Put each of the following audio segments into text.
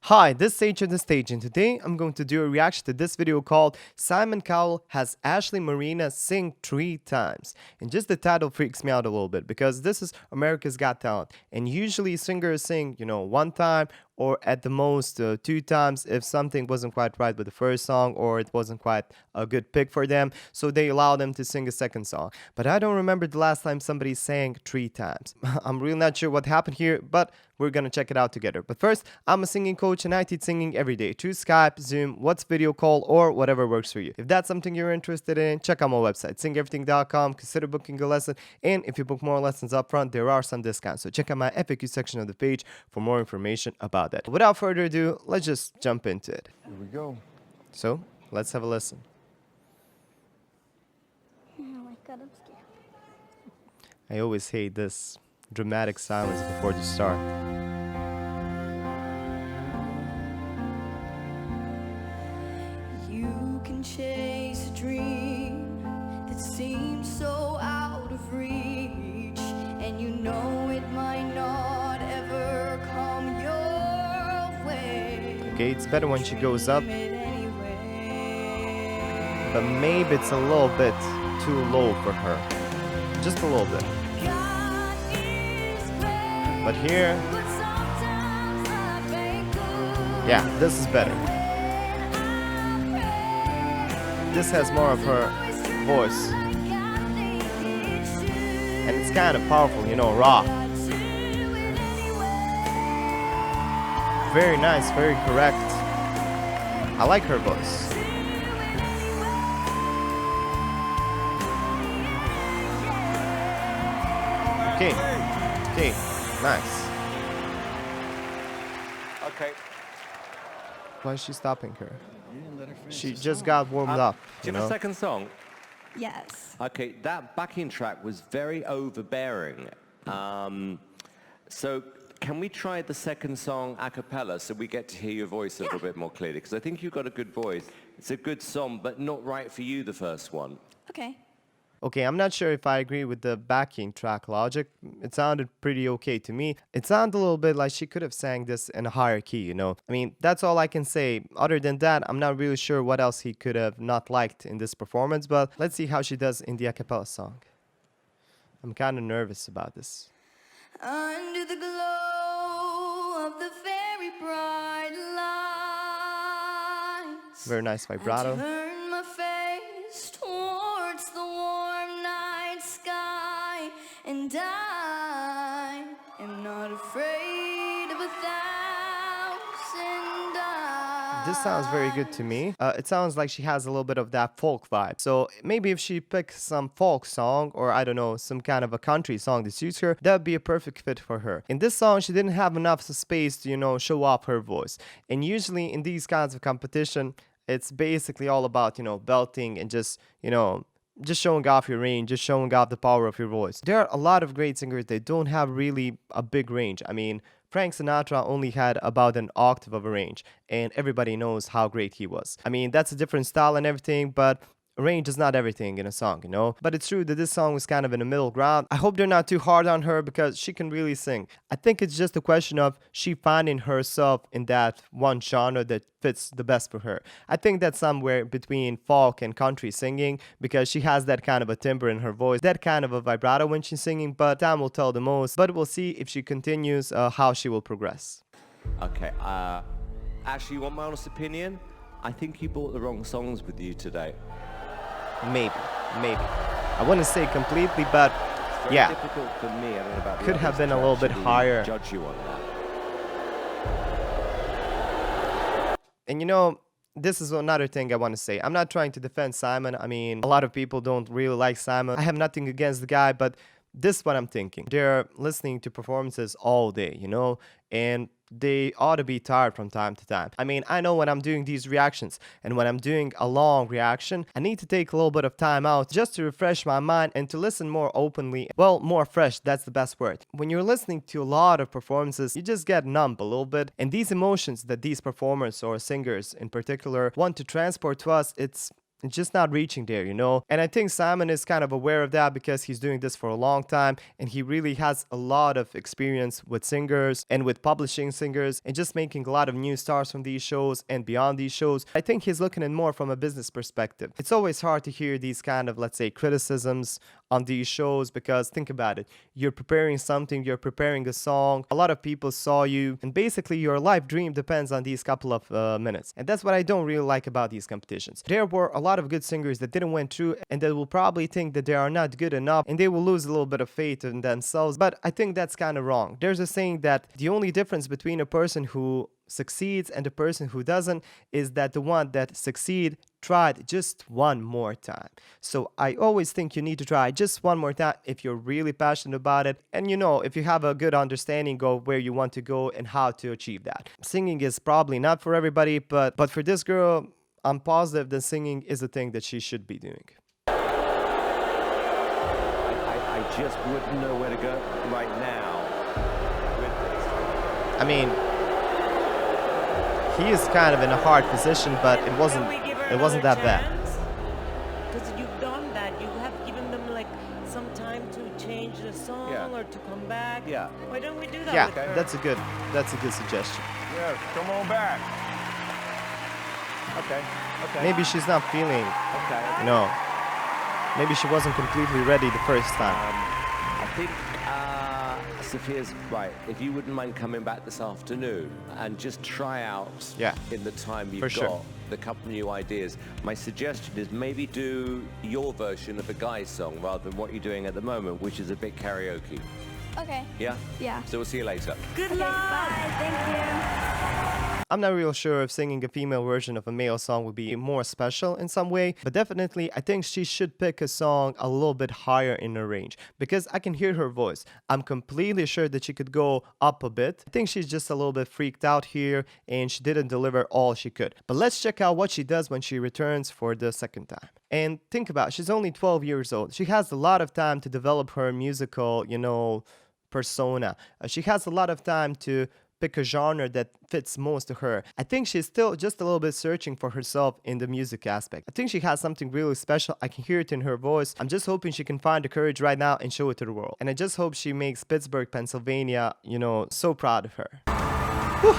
Hi, this is Sage on the stage, and today I'm going to do a reaction to this video called Simon Cowell has Ashley Marina sing 3 times. And just the title freaks me out a little bit because this is America's Got Talent, and usually singers sing, 1 time or at the most 2 times if something wasn't quite right with the first song or it wasn't quite a good pick for them, so they allow them to sing a second song. But I don't remember the last time somebody sang 3 times. I'm really not sure what happened here, but we're gonna check it out together. But first, I'm a singing coach and I teach singing every day through Skype, Zoom, what's video call, or whatever works for you. If that's something you're interested in, check out my website, singeverything.com, consider booking a lesson, and if you book more lessons up front, there are some discounts. So check out my FAQ section of the page for more information about that. Without further ado, let's just jump into it. Here we go. So, let's have a listen. Oh my god, I'm scared. I always hate this dramatic silence before the start. You can chase a dream that seems so out of reach, and you know it might not ever come your way. Okay, it's better when she goes up, but maybe it's a little bit too low for her. Just a little bit. But here, yeah, this is better. This has more of her voice. And it's kind of powerful, raw. Very nice, very correct. I like her voice. Okay, nice. Okay. Why is she stopping her? You didn't let her finish She the just song. got warmed up, Do you have a second song? Yes. Okay, that backing track was very overbearing. So can we try the second song a cappella so we get to hear your voice a little bit more clearly? Because I think you've got a good voice. It's a good song, but not right for you, the first one. Okay. Okay, I'm not sure if I agree with the backing track logic. It sounded pretty okay to me. It sounded a little bit like she could have sang this in a higher key, I mean, that's all I can say. Other than that, I'm not really sure what else he could have not liked in this performance, but let's see how she does in the a cappella song. I'm kind of nervous about this. Under the glow of the very bright lights, Very nice I vibrato. turn my face towards the warm night sky, and I am not afraid of 1,000 eyes. This sounds very good to me. It sounds like she has a little bit of that folk vibe. So maybe if she picks some folk song or I don't know, some kind of a country song that suits her, that would be a perfect fit for her. In this song, she didn't have enough space to, show off her voice. And usually in these kinds of competition, it's basically all about, belting and just showing off your range, just showing off the power of your voice. There are a lot of great singers that don't have really a big range. I mean, Frank Sinatra only had about an octave of a range, and everybody knows how great he was. I mean, that's a different style and everything, but range is not everything in a song, But it's true that this song was kind of in the middle ground. I hope they're not too hard on her because she can really sing. I think it's just a question of she finding herself in that one genre that fits the best for her. I think that's somewhere between folk and country singing because she has that kind of a timbre in her voice, that kind of a vibrato when she's singing, but time will tell the most. But we'll see if she continues how she will progress. Okay, Ashley, you want my honest opinion? I think you bought the wrong songs with you today. Maybe. I wouldn't say completely, but It's very yeah. difficult for me, I don't know about the Could have others, been to a little bit actually higher. Judge you on that. And this is another thing I want to say. I'm not trying to defend Simon. I mean, a lot of people don't really like Simon. I have nothing against the guy, but this is what I'm thinking. They're listening to performances all day, and they ought to be tired from time to time. I mean, I know when I'm doing these reactions and when I'm doing a long reaction, I need to take a little bit of time out just to refresh my mind and to listen more openly. Well, more fresh, that's the best word. When you're listening to a lot of performances, you just get numb a little bit. And these emotions that these performers or singers in particular want to transport to us, it's it's just not reaching there, you know? And I think Simon is kind of aware of that because he's doing this for a long time and he really has a lot of experience with singers and with publishing singers and just making a lot of new stars from these shows and beyond these shows. I think he's looking at more from a business perspective. It's always hard to hear these kind of, let's say, criticisms on these shows because think about it. You're preparing something, you're preparing a song, a lot of people saw you, and basically your life dream depends on these couple of minutes. And that's what I don't really like about these competitions. There were a lot of good singers that didn't went through and that will probably think that they are not good enough and they will lose a little bit of faith in themselves, but I think that's kind of wrong. There's a saying that the only difference between a person who succeeds and the person who doesn't is that the one that succeed tried just one more time. So I always think you need to try just one more time if you're really passionate about it, and you know, if you have a good understanding of where you want to go and how to achieve that. Singing is probably not for everybody, but for this girl, I'm positive that singing is a thing that she should be doing. I just wouldn't know where to go right now with this. I mean, he is kind of in a hard position, but it wasn't that bad. Because you've done that. You have given them like some time to change the song or to come back. Yeah. Why don't we do that? Yeah, with her? that's a good suggestion. Yeah, come on back. Okay. Maybe she's not feeling, Okay. you know, maybe she wasn't completely ready the first time. I think Sophia's right. If you wouldn't mind coming back this afternoon and just try out in the time you've got the couple new ideas. My suggestion is maybe do your version of a guy's song rather than what you're doing at the moment, which is a bit karaoke. Okay. Yeah? Yeah. So we'll see you later. Good Okay, luck. bye. Thank you. I'm not real sure if singing a female version of a male song would be more special in some way, but definitely I think she should pick a song a little bit higher in her range because I can hear her voice. I'm completely sure that she could go up a bit. I think she's just a little bit freaked out here and she didn't deliver all she could. But let's check out what she does when she returns for the second time. And think about it, she's only 12 years old. She has a lot of time to develop her musical, you know, persona. She has a lot of time to pick a genre that fits most to her. I think she's still just a little bit searching for herself in the music aspect. I think she has something really special. I can hear it in her voice. I'm just hoping she can find the courage right now and show it to the world. And I just hope she makes Pittsburgh, Pennsylvania, you know, so proud of her. Whew.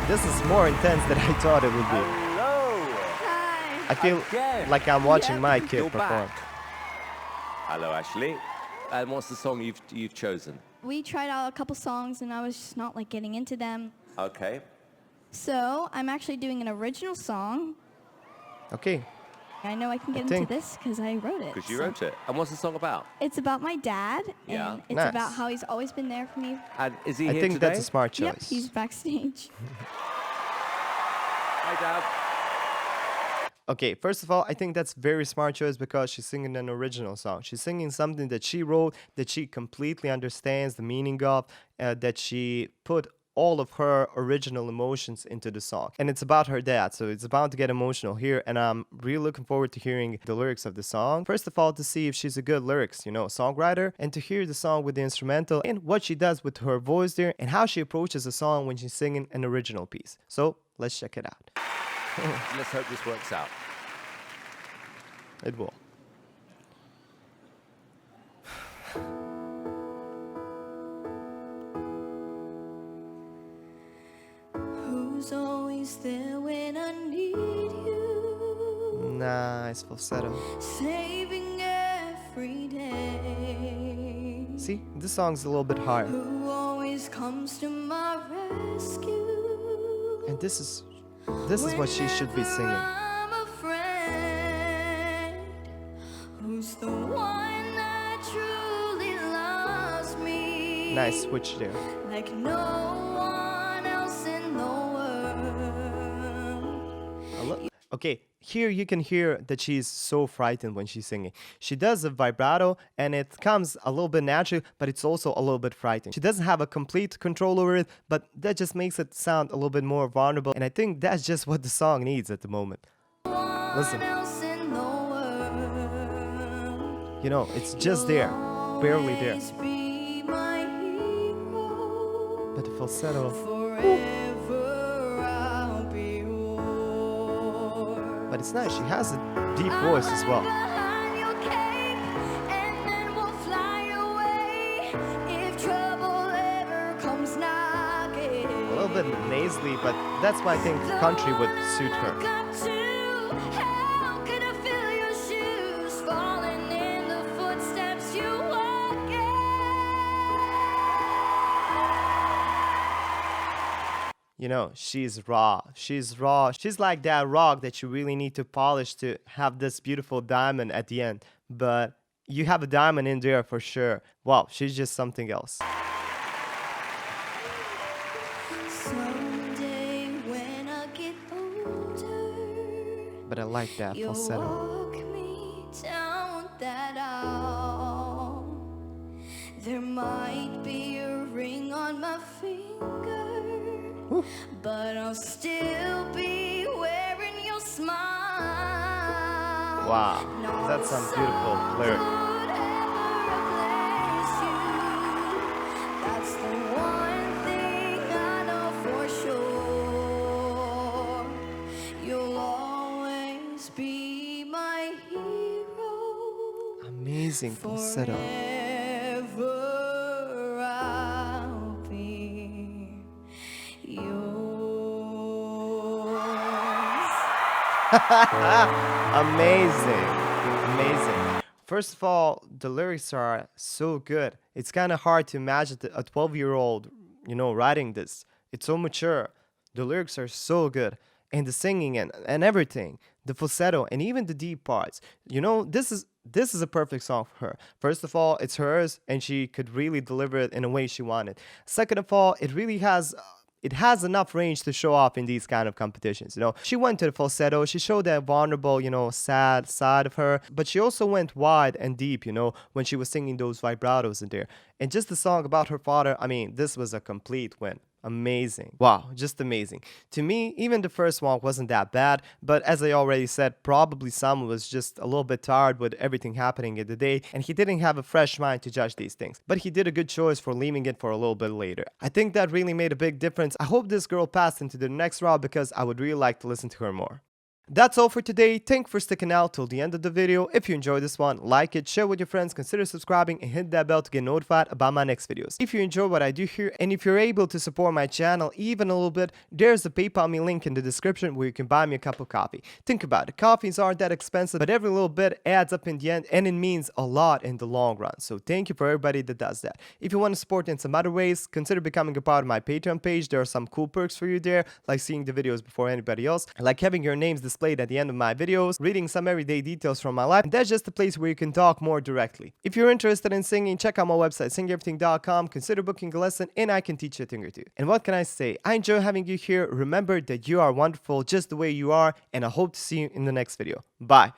This is more intense than I thought it would be. Hello. Hi. I feel like I'm watching my kid You're perform. back. Hello, Ashley. And what's the song you've chosen? We tried out a couple songs and I was just not like getting into them. Okay. So I'm actually doing an original song. Okay. I know I can get into this because I wrote it. Because you so. wrote it. And what's the song about? It's about my dad. Yeah. And it's Nice. about how he's always been there for me. And is he I here think today? that's a smart choice. Yep, he's backstage. Hi, Dad. Okay, first of all, I think that's very smart choice because she's singing an original song. She's singing something that she wrote, that she completely understands the meaning of, that she put all of her original emotions into the song. And it's about her dad, so it's about to get emotional here, and I'm really looking forward to hearing the lyrics of the song. First of all, to see if she's a good lyrics, you know, songwriter, and to hear the song with the instrumental and what she does with her voice there and how she approaches a song when she's singing an original piece. So, let's check it out. Let's hope this works out. It will. Who's always there when I need you? Nice falsetto. Saving every day. See, this song's a little bit higher. Who always comes to my rescue? And this is what she should be singing. I'm afraid. Who's the one that truly loves me? Nice switch there. Like no one else in the world. Okay, here you can hear that she's so frightened when she's singing. She does a vibrato and it comes a little bit natural, but it's also a little bit frightening. She doesn't have a complete control over it, but that just makes it sound a little bit more vulnerable, and I think that's just what the song needs at the moment. Listen. You know, it's just there, barely there. But the falsetto. Forever I'll be yours. But it's nice. She has a deep voice as well. A little bit nasally, but that's why I think country would suit her. You know, she's raw. She's raw. She's like that rock that you really need to polish to have this beautiful diamond at the end. But you have a diamond in there for sure. Wow, she's just something else. Someday when I get older, but I like that falsetto. Walk me down that aisle. There might be a ring on my finger, but I'll still be wearing your smile. Wow, that's some beautiful lyric. That's the one thing I know for sure. You'll always be my hero. Amazing falsetto. Forever I'll be yours. Amazing. Amazing. First of all, the lyrics are so good. It's kind of hard to imagine a 12-year-old, you know, writing this. It's so mature. The lyrics are so good. And the singing and everything. The falsetto and even the deep parts. You know, this is a perfect song for her. First of all, it's hers and she could really deliver it in a way she wanted. Second of all, it really has enough range to show off in these kind of competitions. You know, she went to the falsetto, she showed that vulnerable, you know, sad side of her, but she also went wide and deep, you know, when she was singing those vibratos in there. And just the song about her father, I mean, this was a complete win. Amazing. Wow, just amazing. To me, even the first one wasn't that bad, but as I already said, probably Sam was just a little bit tired with everything happening in the day, and he didn't have a fresh mind to judge these things. But he did a good choice for leaving it for a little bit later. I think that really made a big difference. I hope this girl passed into the next round because I would really like to listen to her more. That's all for today. Thank you for sticking out till the end of the video. If you enjoyed this one, like it, share with your friends, consider subscribing and hit that bell to get notified about my next videos. If you enjoy what I do here and if you're able to support my channel even a little bit, there's a PayPal me link in the description where you can buy me a cup of coffee. Think about it, coffees aren't that expensive, but every little bit adds up in the end and it means a lot in the long run. So thank you for everybody that does that. If you want to support in some other ways, consider becoming a part of my Patreon page. There are some cool perks for you there, like seeing the videos before anybody else, like having your names displayed at the end of my videos, reading some everyday details from my life, and that's just a place where you can talk more directly. If you're interested in singing, check out my website singeverything.com, consider booking a lesson, and I can teach you a thing or two. And what can I say? I enjoy having you here. Remember that you are wonderful just the way you are, and I hope to see you in the next video. Bye!